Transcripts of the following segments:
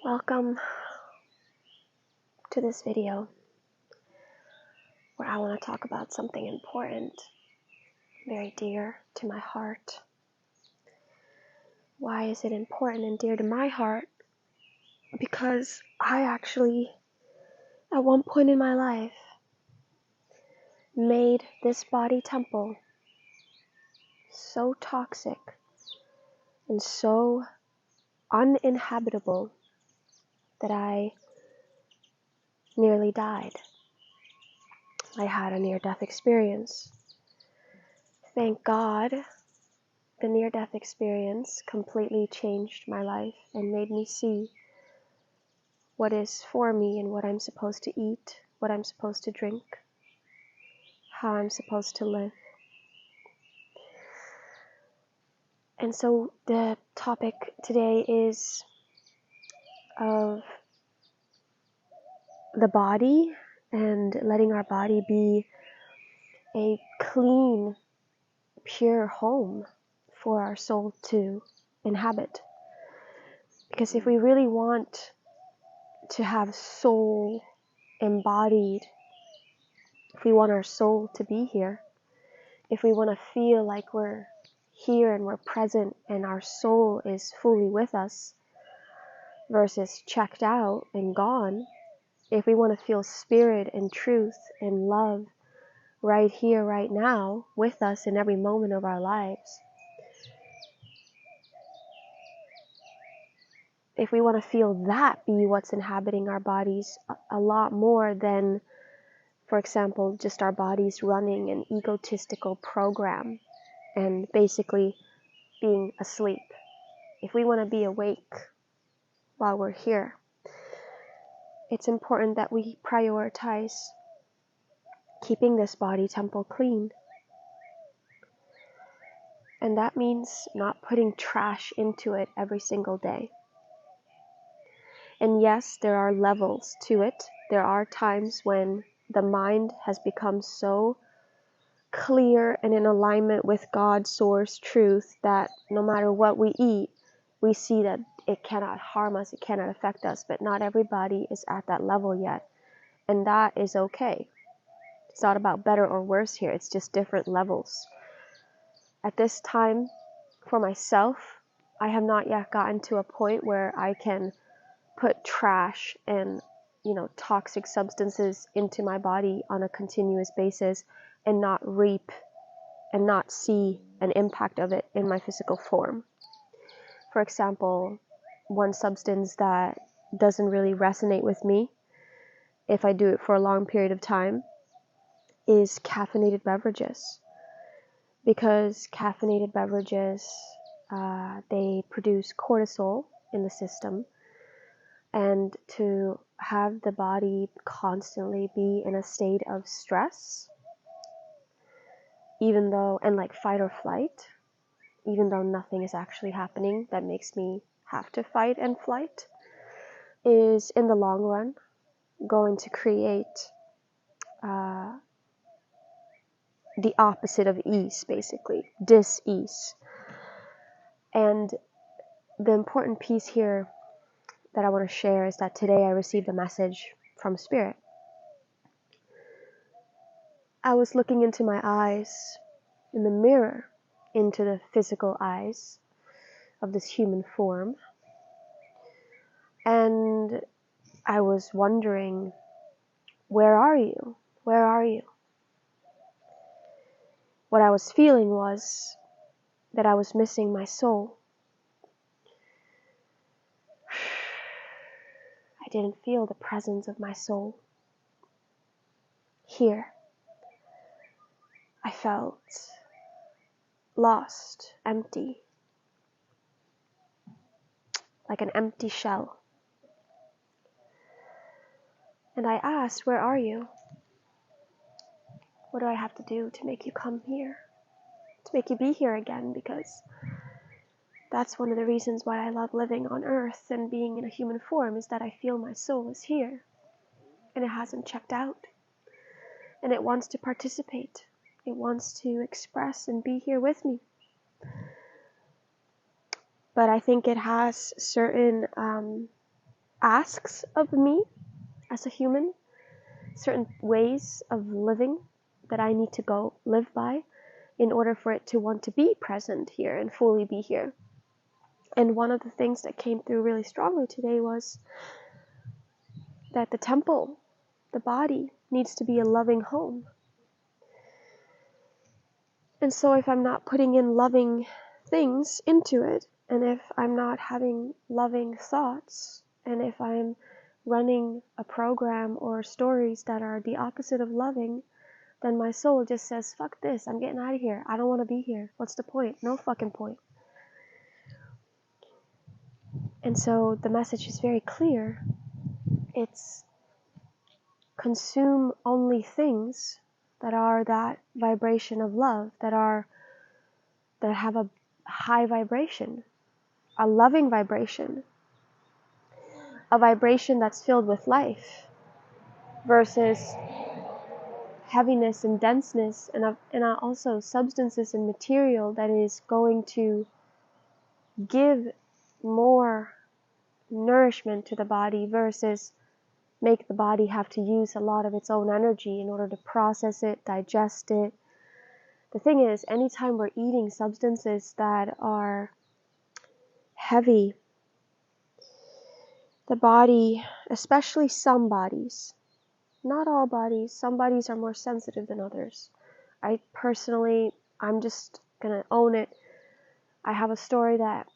Welcome to this video where I want to talk about something important, very dear to my heart. Why is it important and dear to my heart? Because I actually, at one point in my life, made this body temple so toxic and so uninhabitable that I nearly died. I had a near-death experience. Thank God, the near-death experience completely changed my life and made me see what is for me and what I'm supposed to eat, what I'm supposed to drink, how I'm supposed to live. And so the topic today is of the body and letting our body be a clean, pure home for our soul to inhabit. Because if we really want to have soul embodied, if we want our soul to be here, if we want to feel like we're here and we're present and our soul is fully with us versus checked out and gone, if we want to feel spirit and truth and love right here, right now, with us in every moment of our lives, if we want to feel that be what's inhabiting our bodies a lot more than, for example, just our bodies running an egotistical program and basically being asleep. If we want to be awake while we're here, it's important that we prioritize keeping this body temple clean. And that means not putting trash into it every single day. And yes, there are levels to it. There are times when the mind has become so clear and in alignment with God's source truth that no matter what we eat, we see that it cannot harm us, it cannot affect us. But not everybody is at that level yet. And that is okay. It's not about better or worse here. It's just different levels. At this time, for myself, I have not yet gotten to a point where I can put trash and, toxic substances into my body on a continuous basis and not reap and not see an impact of it in my physical form. For example, one substance that doesn't really resonate with me, if I do it for a long period of time, is caffeinated beverages. Because caffeinated beverages, they produce cortisol in the system, and to have the body constantly be in a state of stress, even though, and like fight or flight, even though nothing is actually happening that makes me have to fight and flight, is in the long run going to create the opposite of ease, basically, dis-ease. And the important piece here that I want to share is that today I received a message from Spirit. I was looking into my eyes, in the mirror, into the physical eyes of this human form, and I was wondering, where are you? Where are you? What I was feeling was that I was missing my soul. I didn't feel the presence of my soul here. I felt lost, empty, like an empty shell. And I asked, where are you? What do I have to do to make you come here? To make you be here again? Because that's one of the reasons why I love living on Earth and being in a human form, is that I feel my soul is here. And it hasn't checked out. And it wants to participate. It wants to express and be here with me. But I think it has certain asks of me as a human, certain ways of living that I need to go live by in order for it to want to be present here and fully be here. And one of the things that came through really strongly today was that the temple, the body, needs to be a loving home. And so if I'm not putting in loving things into it, and if I'm not having loving thoughts, and if I'm running a program or stories that are the opposite of loving, then my soul just says, fuck this, I'm getting out of here. I don't want to be here. What's the point? No fucking point. And so the message is very clear. It's consume only things that are that vibration of love, that have a high vibration, a loving vibration, a vibration that's filled with life, versus heaviness and denseness, and also substances and material that is going to give more nourishment to the body versus make the body have to use a lot of its own energy in order to process it, digest it. The thing is, anytime we're eating substances that are heavy, the body, especially some bodies, not all bodies, some bodies are more sensitive than others. I'm just gonna own it. I have a story that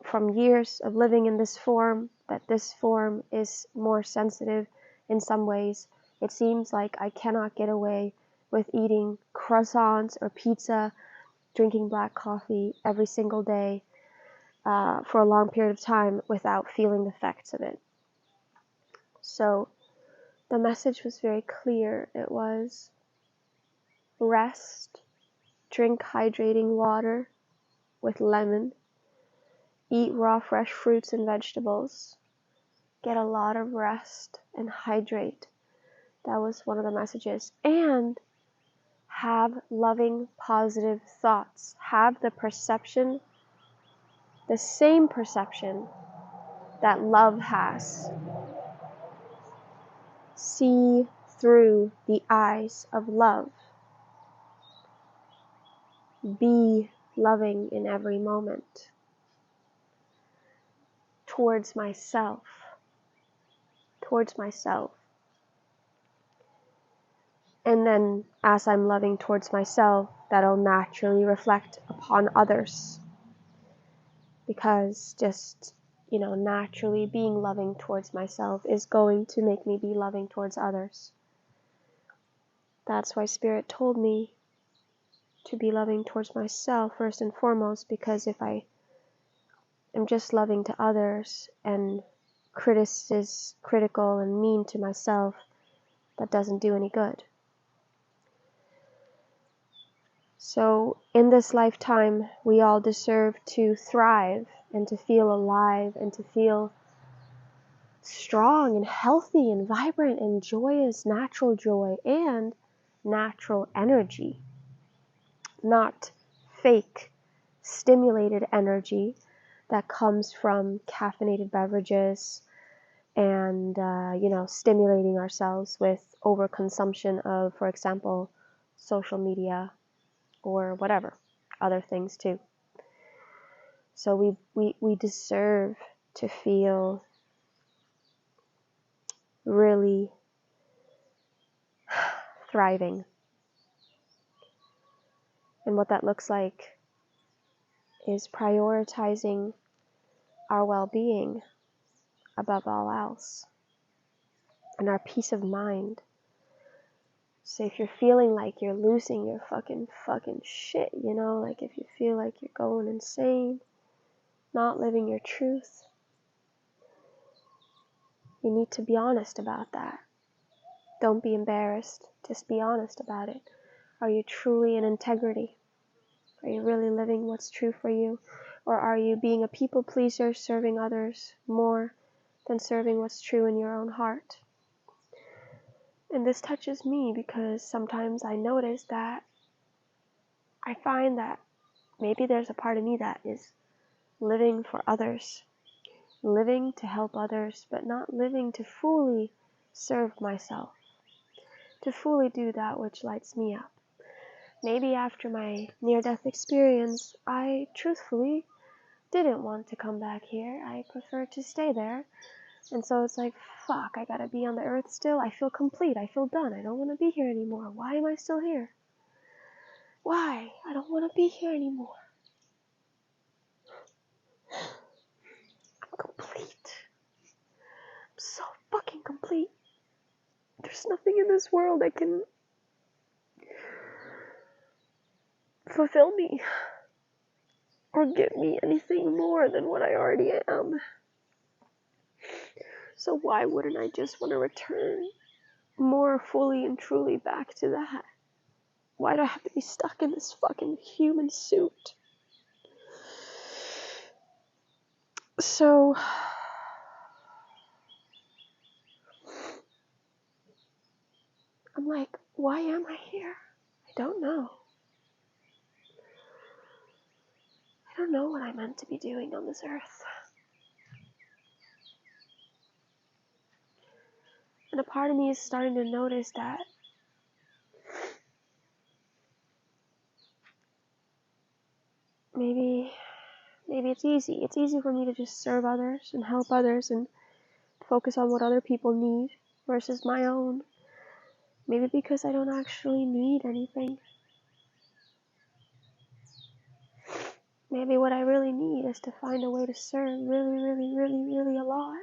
from years of living in this form, that this form is more sensitive in some ways. It seems like I cannot get away with eating croissants or pizza, drinking black coffee every single day for a long period of time without feeling the effects of it. So the message was very clear. It was rest, drink hydrating water with lemon, eat raw fresh fruits and vegetables, get a lot of rest and hydrate. That was one of the messages. And have loving, positive thoughts. Have the perception, the same perception that love has. See through the eyes of love. Be loving in every moment. Towards myself. And then as I'm loving towards myself, that'll naturally reflect upon others. Because just, naturally being loving towards myself is going to make me be loving towards others. That's why Spirit told me to be loving towards myself first and foremost, because if I am just loving to others and critical and mean to myself, that doesn't do any good. So in this lifetime, we all deserve to thrive and to feel alive and to feel strong and healthy and vibrant and joyous, natural joy and natural energy, not fake stimulated energy that comes from caffeinated beverages and stimulating ourselves with overconsumption of, for example, social media or whatever, other things too. So we deserve to feel really thriving. And what that looks like is prioritizing our well-being above all else and our peace of mind. So if you're feeling like you're losing your fucking shit, like if you feel like you're going insane, not living your truth, you need to be honest about that. Don't be embarrassed. Just be honest about it. Are you truly in integrity? Are you really living what's true for you? Or are you being a people pleaser, serving others more than serving what's true in your own heart? And this touches me because sometimes I notice that I find that maybe there's a part of me that is living for others living to help others, but not living to fully serve myself, to fully do that which lights me up. Maybe after my near-death experience, I truthfully didn't want to come back here. I preferred to stay there. And so it's like, fuck, I gotta be on the earth still. I feel complete. I feel done. I don't want to be here anymore. Why am I still here? Why? I don't want to be here anymore. I'm complete. I'm so fucking complete. There's nothing in this world that can fulfill me or give me anything more than what I already am. So why wouldn't I just want to return more fully and truly back to that? Why do I have to be stuck in this fucking human suit? So I'm like, why am I here? I don't know. I don't know what I'm meant to be doing on this earth. And a part of me is starting to notice that maybe it's easy. It's easy for me to just serve others and help others and focus on what other people need versus my own. Maybe because I don't actually need anything. Maybe what I really need is to find a way to serve really a lot.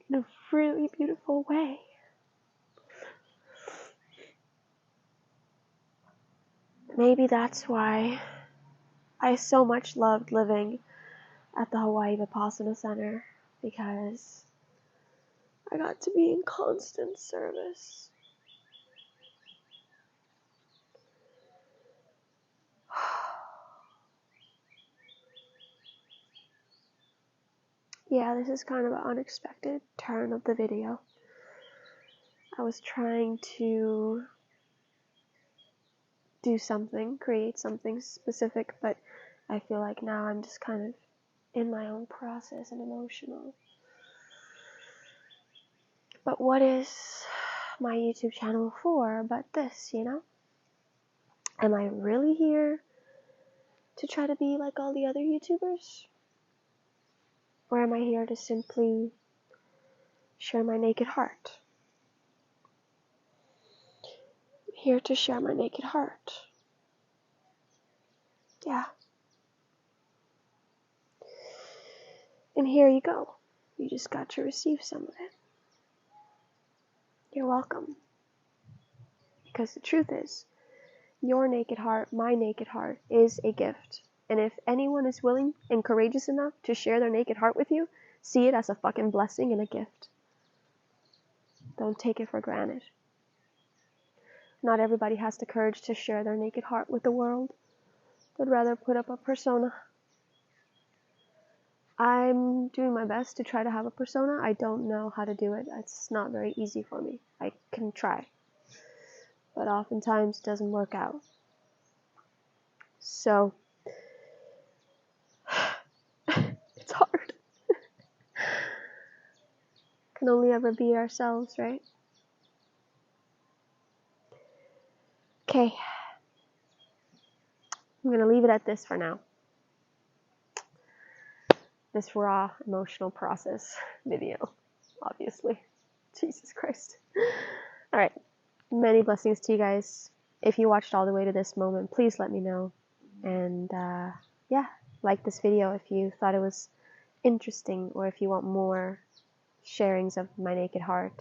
In a really beautiful way. Maybe that's why I so much loved living at the Hawaii Vipassana Center, because I got to be in constant service. Yeah, this is kind of an unexpected turn of the video. I was trying to do something, create something specific, but I feel like now I'm just kind of in my own process and emotional. But what is my YouTube channel for but this, you know? Am I really here to try to be like all the other YouTubers? Or am I here to simply share my naked heart? I'm here to share my naked heart. Yeah. And here you go. You just got to receive some of it. You're welcome. Because the truth is, your naked heart, my naked heart, is a gift. And if anyone is willing and courageous enough to share their naked heart with you, see it as a fucking blessing and a gift. Don't take it for granted. Not everybody has the courage to share their naked heart with the world. They'd rather put up a persona. I'm doing my best to try to have a persona. I don't know how to do it. It's not very easy for me. I can try. But oftentimes it doesn't work out. So, it's hard. Can only ever be ourselves, right? Okay. I'm going to leave it at this for now. This raw emotional process video, obviously. Jesus Christ. Alright. Many blessings to you guys. If you watched all the way to this moment, please let me know. And yeah, like this video if you thought it was interesting, or if you want more sharings of my naked heart.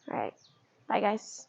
Alright. Bye guys.